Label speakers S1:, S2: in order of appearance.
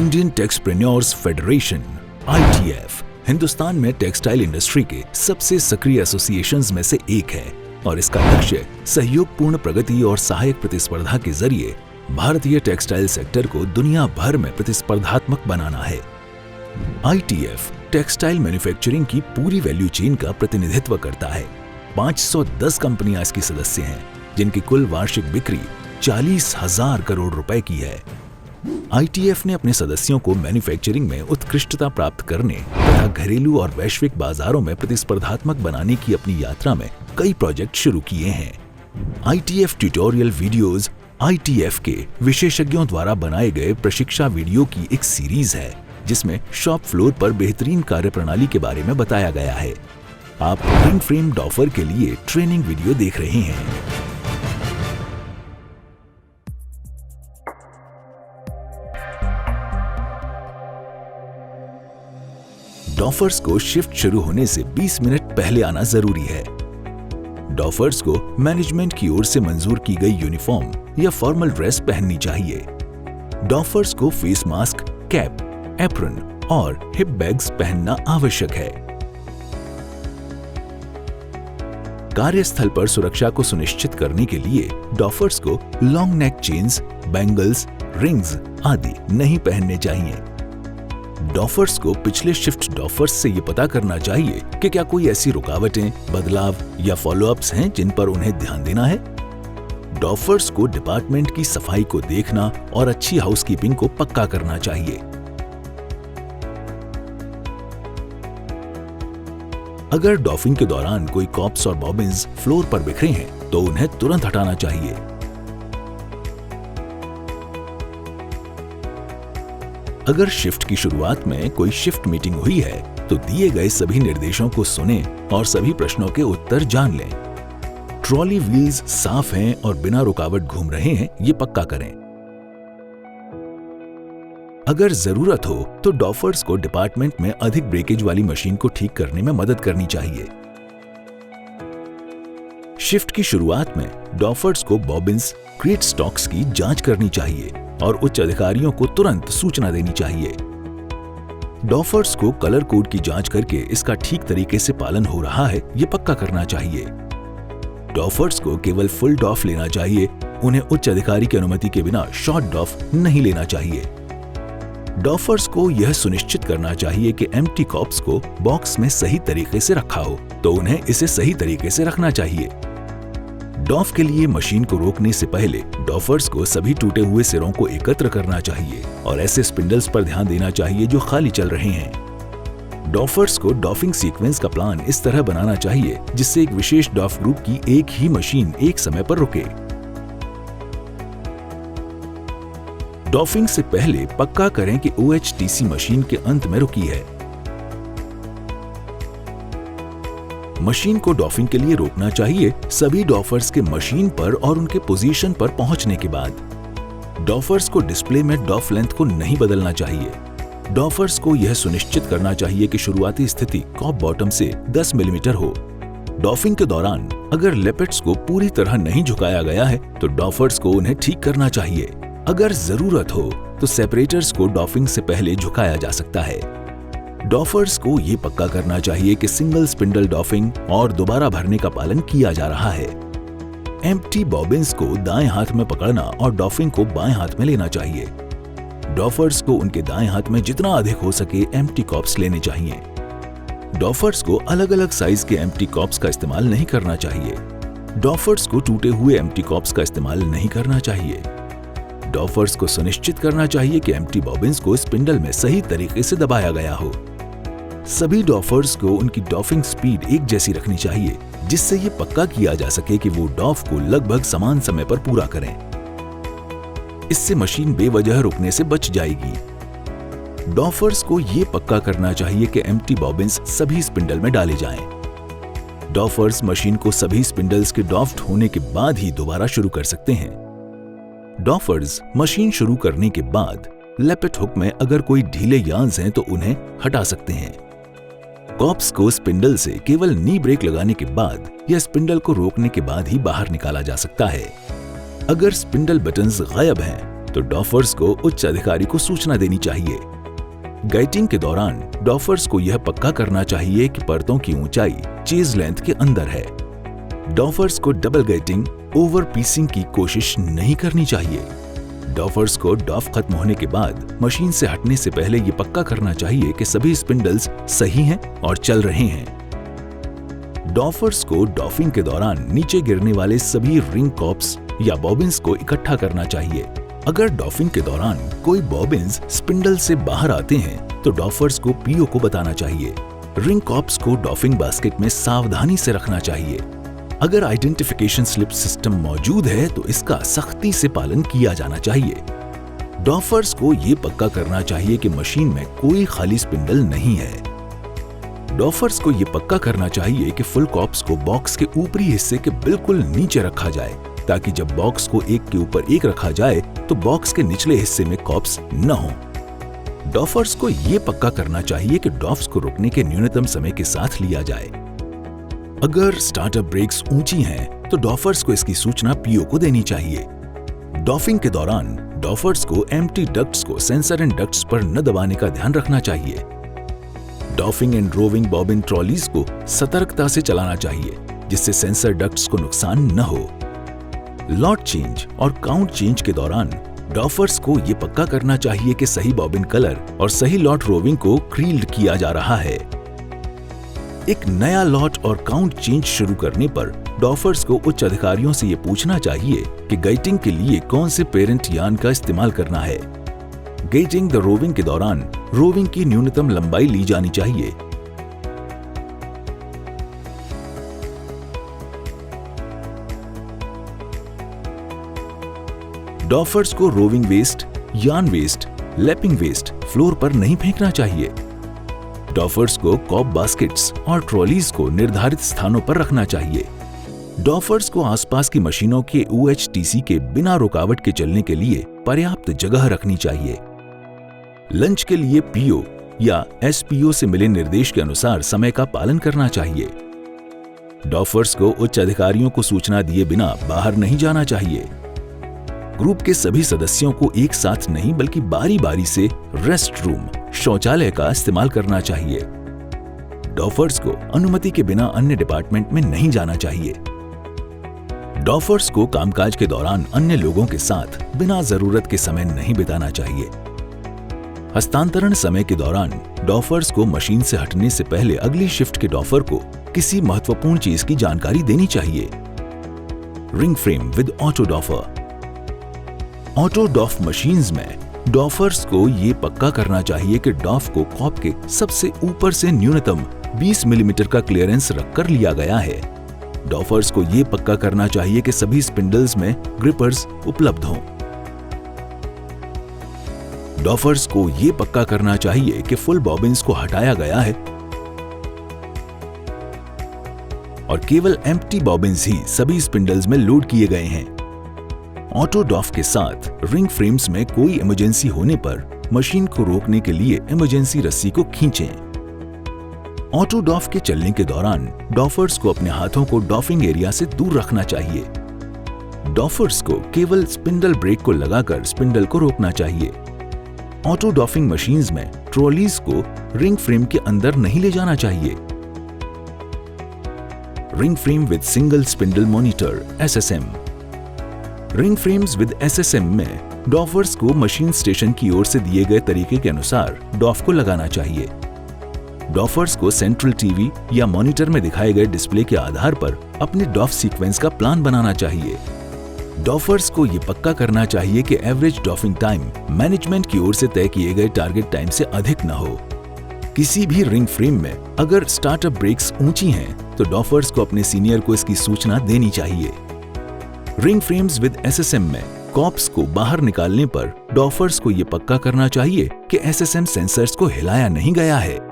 S1: Indian टेक्सप्रेन्योर्स federation (ITF) Hindustan में textile industry के सबसे सक्रिय एसोसिएशंस में से एक है और इसका लक्ष्य सहयोगपूर्ण प्रगति और सहायक प्रतिस्पर्धा के जरिए भारतीय टेक्सटाइल सेक्टर को दुनिया भर में प्रतिस्पर्धात्मक बनाना है। ITF टेक्सटाइल मैन्युफैक्चरिंग की पूरी वैल्यू चेन का प्रतिनिधित्व करता है। 510 कंपनियां इसकी सदस्य हैं, जिनकी कुल वार्षिक बिक्री 40,000 करोड़ रुपए की है। ITF ने अपने सदस्यों को मैन्युफैक्चरिंग में उत्कृष्टता प्राप्त करने तथा घरेलू और वैश्विक बाजारों में प्रतिस्पर्धात्मक बनाने की अपनी यात्रा में कई प्रोजेक्ट शुरू किए हैं। ITF ट्यूटोरियल वीडियोस ITF के विशेषज्ञों द्वारा बनाए गए प्रशिक्षा वीडियो की एक सीरीज है, जिसमें शॉप फ्लोर पर बेहतरीन कार्यप्रणाली के बारे में बताया गया है। आप रिंग फ्रेम डॉफर के लिए ट्रेनिंग वीडियो देख रहे हैं। डॉफर्स को शिफ्ट शुरू होने से 20 मिनट पहले आना जरूरी है। डॉफर्स को मैनेजमेंट की ओर से मंजूर की गई यूनिफॉर्म या फॉर्मल ड्रेस पहननी चाहिए। डॉफर्स को फेस मास्क, कैप, एप्रन और हिप बैग्स पहनना आवश्यक है। कार्यस्थल पर सुरक्षा को सुनिश्चित करने के लिए डॉफर्स को long neck chains, bangles, rings आदि नहीं पहनने चाहिए। डॉफर्स को पिछले शिफ्ट डॉफर्स से ये पता करना चाहिए कि क्या कोई ऐसी रुकावटें, बदलाव या फॉलोअप्स हैं जिन पर उन्हें ध्यान देना है। डॉफर्स को डिपार्टमेंट की सफाई को देखना और अच्छी हाउसकीपिंग को पक्का करना चाहिए। अगर डॉफिंग के दौरान कोई कॉप्स और बॉबिन्स फ्लोर पर बिखरे हैं तो उन्हें तुरंत हटाना चाहिए। अगर शिफ्ट की शुरुआत में कोई शिफ्ट मीटिंग हुई है तो दिए गए सभी निर्देशों को सुनें और सभी प्रश्नों के उत्तर जान लें। ट्रॉली व्हील्स साफ हैं और बिना रुकावट घूम रहे हैं, ये पक्का करें। अगर जरूरत हो तो डॉफर्स को डिपार्टमेंट में अधिक ब्रेकेज वाली मशीन को ठीक करने में मदद करनी चाहिए। शिफ्ट की शुरुआत में डॉफर्स को बॉबिन्स, क्रेट स्टॉक्स की जांच करनी चाहिए और उच्च अधिकारियों को तुरंत सूचना देनी चाहिए। डॉफर्स को कलर कोड की जांच करके इसका ठीक तरीके से पालन हो रहा है, ये पक्का करना चाहिए। डॉफर्स को केवल फुल डॉफ लेना चाहिए, उन्हें उच्च अधिकारी की अनुमति के बिना शॉर्ट डॉफ नहीं लेना चाहिए। डॉफर्स को यह सुनिश्चित करना चाहिए कि एम्प्टी कॉप्स को बॉक्स में सही तरीके से रखा हो, तो उन्हें इसे सही तरीके से रखना चाहिए। डॉफ के लिए मशीन को रोकने से पहले डॉफर्स को सभी टूटे हुए सिरों को एकत्र करना चाहिए और ऐसे स्पिंडल्स पर ध्यान देना चाहिए जो खाली चल रहे हैं। डॉफर्स को डॉफिंग सीक्वेंस का प्लान इस तरह बनाना चाहिए जिससे एक विशेष डॉफ ग्रुप की एक ही मशीन एक समय पर रुके। डॉफिंग से पहले पक्का करें कि OHTC मशीन के अंत में रुकी है। मशीन को डॉफिंग के लिए रोकना चाहिए सभी डॉफर्स के मशीन पर और उनके पोजीशन पर पहुंचने के बाद। डॉफर्स को डिस्प्ले में डॉफ लेंथ को नहीं बदलना चाहिए। डॉफर्स को यह सुनिश्चित करना चाहिए कि शुरुआती स्थिति कॉप बॉटम से 10 मिलीमीटर हो। डॉफिंग के दौरान अगर लेपेट्स को पूरी तरह नहीं झुकाया गया है तो डॉफर्स को उन्हें ठीक करना चाहिए। अगर जरूरत हो तो सेपरेटर्स को डॉफिंग से पहले झुकाया जा सकता है। डॉफर्स को ये पक्का करना चाहिए कि सिंगल स्पिंडल डॉफिंग और दोबारा भरने का पालन किया जा रहा है। एम्प्टी बॉबिन्स को दाएं हाथ में पकड़ना और डॉफिंग को बाएं हाथ में लेना चाहिए। डॉफर्स को उनके दाएं हाथ में जितना अधिक हो सके एम्प्टी कॉप्स लेने चाहिए। डॉफर्स को अलग अलग साइज के एम्प्टी कॉप्स का इस्तेमाल नहीं करना चाहिए। डॉफर्स को टूटे हुए एम्प्टी कॉप्स का इस्तेमाल नहीं करना चाहिए। डॉफर्स को सुनिश्चित करना चाहिए कि एम्प्टी बॉबिन्स को स्पिंडल में सही तरीके से दबाया गया हो। सभी डॉफर्स को उनकी डॉफिंग स्पीड एक जैसी रखनी चाहिए, जिससे ये पक्का किया जा सके कि वो डॉफ को लगभग समान समय पर पूरा करें। इससे मशीन बेवजह रुकने से बच जाएगी। डॉफर्स को ये पक्का करना चाहिए कि एम्प्टी बॉबिन्स सभी स्पिंडल में डाले जाएं। डॉफर्स मशीन को सभी स्पिंडल्स के डॉफ्ट होने के बाद ही दोबारा शुरू कर सकते हैं। डॉफर्स मशीन शुरू करने के बाद लेपेट हुक में अगर कोई ढीले यार्न्स हैं तो उन्हें हटा सकते हैं। कॉप्स को स्पिंडल से केवल नी ब्रेक लगाने के बाद या स्पिंडल को रोकने के बाद ही बाहर निकाला जा सकता है। अगर स्पिंडल बटन्स गायब हैं तो डॉफर्स को उच्च अधिकारी को सूचना देनी चाहिए। गाइटिंग के दौरान डॉफर्स को यह पक्का करना चाहिए कि परतों की ऊंचाई चेज लेंथ के अंदर है। डॉफर्स को डबल गाइटिंग, ओवर पीसिंग की कोशिश नहीं करनी चाहिए। डॉफर्स को डॉफ खत्म होने के बाद मशीन से हटने से पहले ये पक्का करना चाहिए कि सभी स्पिंडल्स सही हैं और चल रहे हैं। डॉफर्स को डॉफिंग के दौरान नीचे गिरने वाले सभी रिंग कॉप्स या बॉबिन्स को इकट्ठा करना चाहिए। अगर डॉफिंग के दौरान कोई बॉबिन्स स्पिंडल से बाहर आते हैं तो डॉफर्स को पीओ को बताना चाहिए। रिंग कॉप्स को डॉफिंग बास्केट में सावधानी से रखना चाहिए। अगर आइडेंटिफिकेशन स्लिप सिस्टम मौजूद है तो इसका सख्ती से पालन किया जाना चाहिए। डॉफर्स को ये पक्का करना चाहिए कि मशीन में कोई खाली स्पिंडल नहीं है। डॉफर्स को ये पक्का करना चाहिए कि फुल कॉप्स को बॉक्स के ऊपरी हिस्से के बिल्कुल नीचे रखा जाए, ताकि जब बॉक्स को एक के ऊपर एक रखा जाए तो बॉक्स के निचले हिस्से में कॉप्स न हो। डॉफर्स को ये पक्का करना चाहिए कि डॉफ्स को रुकने के न्यूनतम समय के साथ लिया जाए। अगर स्टार्टअप ब्रेक्स ऊंची हैं, तो डॉफर्स को इसकी सूचना पीओ को देनी चाहिए। डॉफिंग के दौरान डॉफर्स को एम्प्टी डक्ट्स को सेंसर एंड डक्ट्स पर न दबाने का ध्यान रखना चाहिए। Doffing and roving bobbin trolleys को सतर्कता से चलाना चाहिए, जिससे सेंसर डक्ट्स को नुकसान न हो। लॉट चेंज और काउंट चेंज के दौरान डॉफर्स को ये पक्का करना चाहिए कि सही बॉबिन कलर और सही लॉट रोविंग को क्रील्ड किया जा रहा है। एक नया लॉट और काउंट चेंज शुरू करने पर डॉफर्स को उच्च अधिकारियों से ये पूछना चाहिए कि गाइटिंग के लिए कौन से पेरेंट यान का इस्तेमाल करना है। गेटिंग द रोविंग के दौरान रोविंग की न्यूनतम लंबाई ली जानी चाहिए। डॉफर्स को रोविंग वेस्ट, यान वेस्ट, लैपिंग वेस्ट फ्लोर पर नहीं फेंकना चाहिए। डॉफर्स को कॉप बास्केट्स और ट्रॉलीज को निर्धारित स्थानों पर रखना चाहिए। डॉफर्स को आसपास की मशीनों के OHTC के बिना रुकावट के चलने के लिए पर्याप्त जगह रखनी चाहिए। लंच के लिए पीओ या SPO से मिले निर्देश के अनुसार समय का पालन करना चाहिए। डॉफर्स को उच्च अधिकारियों को सूचना दिए बिना बाहर नहीं जाना चाहिए। ग्रुप के सभी सदस्यों को एक साथ नहीं बल्कि बारी बारी से रेस्ट रूम, शौचालय का इस्तेमाल करना चाहिए। डॉफर्स को अनुमति के बिना अन्य डिपार्टमेंट में नहीं जाना चाहिए। डॉफर्स को कामकाज के दौरान अन्य लोगों के साथ बिना जरूरत के समय नहीं बिताना चाहिए। हस्तांतरण समय के दौरान डॉफर्स को मशीन से हटने से पहले अगली शिफ्ट के डॉफर को किसी महत्वपूर्ण चीज की जानकारी देनी चाहिए। Ring frame with auto doffer. Auto doff machines में डॉफर्स को ये पक्का करना चाहिए कि डॉफ को कॉप के सबसे ऊपर से न्यूनतम 20 मिलीमीटर का क्लियरेंस रखकर लिया गया है। डॉफर्स को ये पक्का करना चाहिए कि सभी स्पिंडल्स में ग्रिपर्स उपलब्ध हों। डॉफर्स को ये पक्का करना चाहिए कि फुल बॉबिन्स को हटाया गया है और केवल एम्प्टी बॉबिन्स ही सभी स्पिंडल्स में लोड किए गए हैं। ऑटो डॉफ के साथ रिंग फ्रेम्स में कोई इमरजेंसी होने पर मशीन को रोकने के लिए इमरजेंसी रस्सी को खींचें। ऑटो डॉफ के चलने के दौरान डॉफर्स को अपने हाथों को डॉफिंग एरिया से दूर रखना चाहिए। डॉफर्स को केवल स्पिंडल ब्रेक को लगाकर स्पिंडल को रोकना चाहिए। ऑटो डॉफिंग मशीन्स में ट्रॉलीज को रिंग फ्रेम के अंदर नहीं ले जाना चाहिए। Ring frame with single spindle monitor SSM। Ring frames with SSM में डॉफर्स को मशीन स्टेशन की ओर से दिए गए तरीके के अनुसार डॉफ को लगाना चाहिए। डॉफर्स को सेंट्रल टीवी या मॉनिटर में दिखाए गए डिस्प्ले के आधार पर अपने डॉफ सीक्वेंस का प्लान बनाना चाहिए। डॉफर्स को यह पक्का करना चाहिए कि एवरेज डॉफिंग टाइम मैनेजमेंट की ओर से तय किए गए टारगेट टाइम से अधिक न हो। किसी भी रिंग फ्रेम में अगर स्टार्टअप ब्रेक्स ऊंची हैं, तो डॉफर्स को अपने सीनियर को इसकी सूचना देनी चाहिए। रिंग फ्रेम्स विद SSM में कॉप्स को बाहर निकालने पर डॉफर्स को यह पक्का करना चाहिए कि SSM सेंसर्स को हिलाया नहीं गया है।